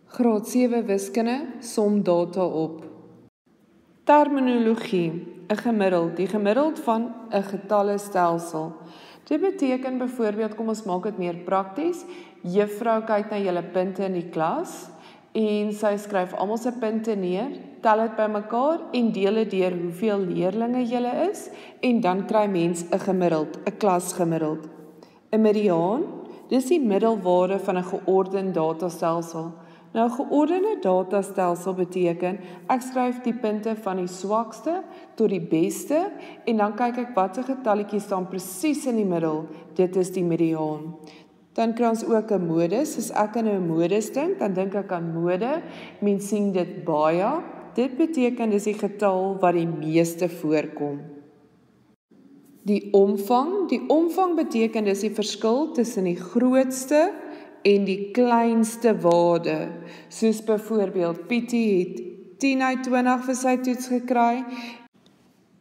Graad 7 wiskunde, som data op. Terminologie, 'n gemiddeld, die gemiddeld van 'n getallestelsel. Dit beteken byvoorbeeld, kom ons maak dit meer prakties, juffrou kyk na julle punte in die klas en sy skryf almal se punte neer, tel dit bymekaar en deel dit deur hoeveel leerlinge julle is en dan kry mens 'n gemiddeld, 'n klasgemiddeld. 'n Mediaan, dis die middelwaarde van 'n geordende datastelsel. Nou, 'n geordende datastelsel beteken, ek skryf die punte van die swakste tot die beste, en dan kyk ek watter getalletjies staan presies in die middel, dit is die mediaan. Dan kry ons ook 'n modus, as ek aan 'n modus dink, dan dink ek aan mode, mens sien dit baie, dit beteken dis die getal wat die meeste voorkom. Die omvang beteken dis die verskil tussen die grootste en die kleinste waarde, soos byvoorbeeld Pietie het 10 uit 20 vir sy toets gekry,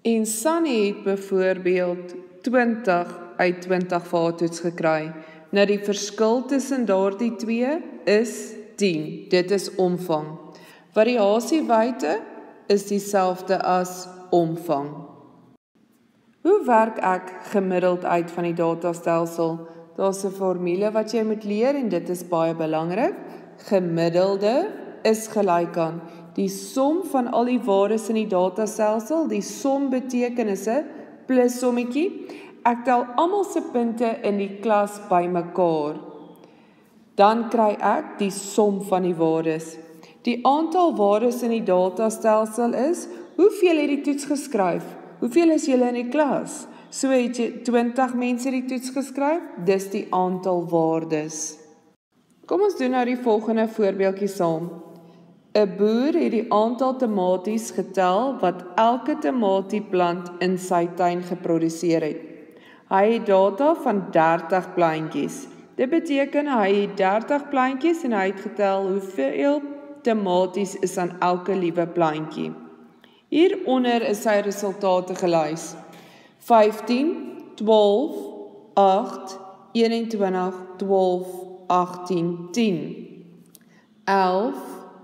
en Sunny het byvoorbeeld 20 uit 20 vir haar toets gekry. Nou die verskil tussen daardie twee is 10, dit is omvang. Variasiewyte is dieselfde as omvang. Hoe werk ek gemiddeld uit van die datastelsel? Daar's 'n formule wat jy moet leer en dit is baie belangrik. Gemiddelde is gelyk aan die som van al die waardes in die datastelsel. Die som beteken is 'n plus sommetjie. Ek tel almal se punte in die klas bymekaar. Dan kry ek die som van die waardes. Die aantal waardes in die datastelsel is, hoeveel het die toets geskryf? Hoeveel is julle in die klas? So het jy 20 mense die toets geskryf, dis die aantal waardes. Kom ons doen nou die volgende voorbeeldjie saam. 'n Boer het die aantal tomaties getel wat elke tomatieplant in sy tuin geproduseer het. Hy het data van 30 plantjies. Dit beteken hy het 30 plantjies en hy het getel hoeveel tomaties is aan elke liewe plantjie. Hieronder is sy resultate gelys. 15, 12, 8, 21, 12, 18, 10. 11,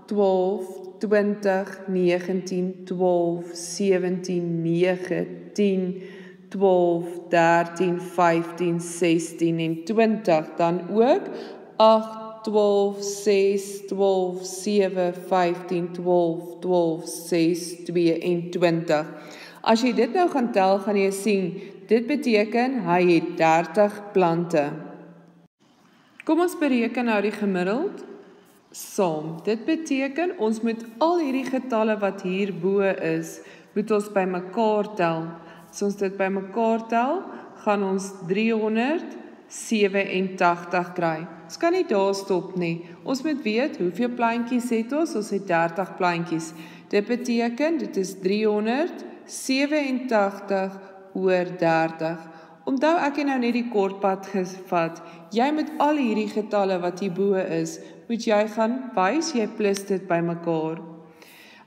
12, 20, 19, 12, 17, 9, 10, 12, 13, 15, 16 en 20. Dan ook 8, 12, 6, 12, 7, 15, 12, 12, 6, 2 en 20. As jy dit nou gaan tel, gaan jy sien, dit beteken hy het 30 plante. Kom ons bereken nou die gemiddeld saam. Dit beteken ons moet al hierdie getalle wat hierbo is, moet ons bymekaar tel. As ons dit bymekaar tel, gaan ons 387 kry. Ons kan nie daar stop nie. Ons moet weet hoeveel plantjies het ons? Ons het 30 plantjies. Dit beteken dit is 387 oor 30. Onthou ek het nou net die kortpad gevat. Jy moet al hierdie getalle wat hierbo is, moet jy gaan wys, jy plus dit bymekaar.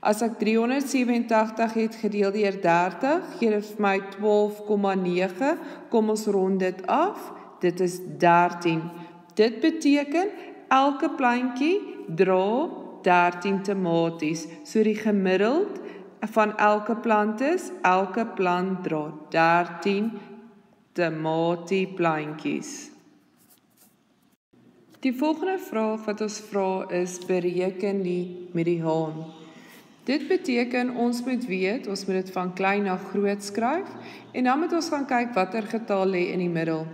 As ek 387 het gedeel deur 30, gee dit vir my 12,9. Kom ons rond dit af. Dit is 13. Dit beteken elke plantjie dra 13 tomaties. So die gemiddeld van elke plant is, elke plant dra 13 tomatieplantjies. Die volgende vraag wat ons vra is, bereken die mediaan. Dit beteken ons moet weet, ons moet dit van klein na groot skryf, en dan moet ons gaan kyk watter getal lê in die middel.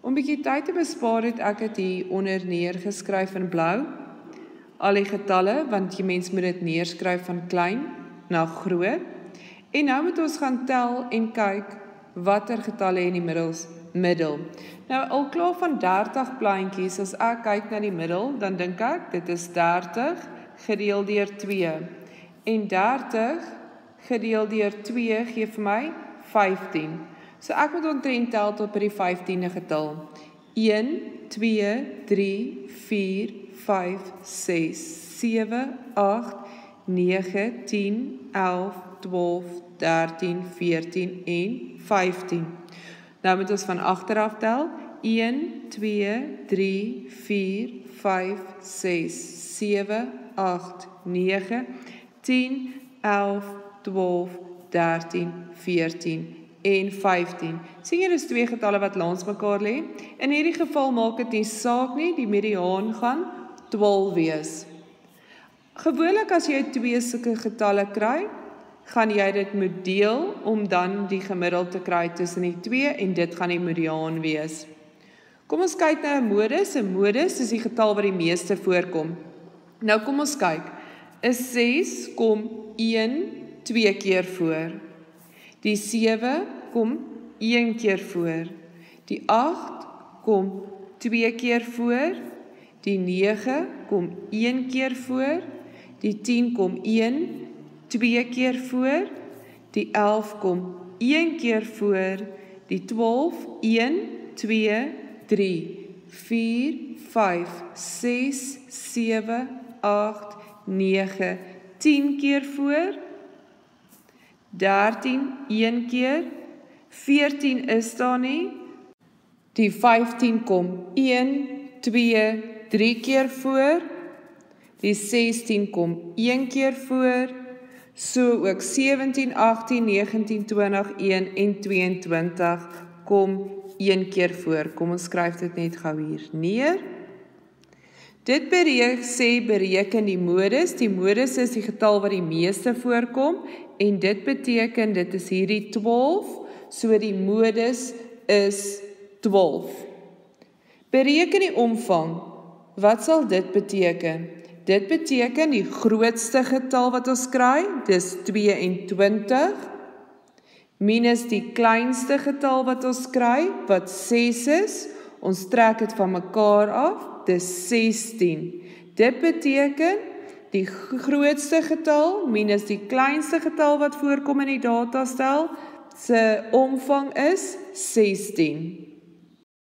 Om bietjie tyd te bespaar het ek dit hier onder neergeskryf in blou, al die getalle, want die mens moet dit neerskryf van klein na groot, en nou moet ons gaan tel en kyk watter getalle in die middel. Nou al klaar van 30 plantjies, as ek kyk na die middel, dan dink ek, dit is 30 gedeel deur 2. En 30 gedeel deur 2 gee vir my 15. So ek moet omtrent tel tot by die 15de getal. 1, 2, 3, 4, 5, 6, 7, 8, 9, 10, 11, 12, 13, 14 en 15. Nou moet ons van agter af tel. 1, 2, 3, 4, 5, 6, 7, 8, 9, 10, 11, 12, 13, 14 en 15. Sien jy, dis twee getalle wat langs mekaar lê. In hierdie geval maak dit nie saak nie, die mediaan gaan 12 wees. Gewoonlik as jy twee sulke getalle kry, gaan jy dit moet deel om dan die gemiddeld te kry tussen die twee en dit gaan die mediaan wees. Kom ons kyk na 'n modus. 'n Modus is die getal wat die meeste voorkom. Nou kom ons kyk. 'n 6 kom 1 2 keer voor. Die 7 kom 1 keer voor. Die 8 kom 2 keer voor. Die 9 kom 1 keer voor. Die 10 kom 1, 2 keer voor. Die 11 kom 1 keer voor. Die 12, 1, 2, 3, 4, 5, 6, 7, 8, 9, 10 keer voor. 13, 1 keer. 14 is daar nie. Die 15 kom 1, 2, 3 keer voor. Die 16 kom 1 keer voor. So ook 17, 18, 19, 20, 1 en 22 kom 1 keer voor. Kom ons skryf dit net gou hier neer. Dit bereken die modus. Die modus is die getal wat die meeste voorkom en dit beteken dit is hierdie 12, so die modus is 12. Bereken die omvang. Wat sal dit beteken? Dit beteken die grootste getal wat ons kry, dis 22, minus die kleinste getal wat ons kry, wat 6 is, ons trek dit van mekaar af, dis 16. Dit beteken die grootste getal minus die kleinste getal wat voorkom in die datastel, se omvang is 16.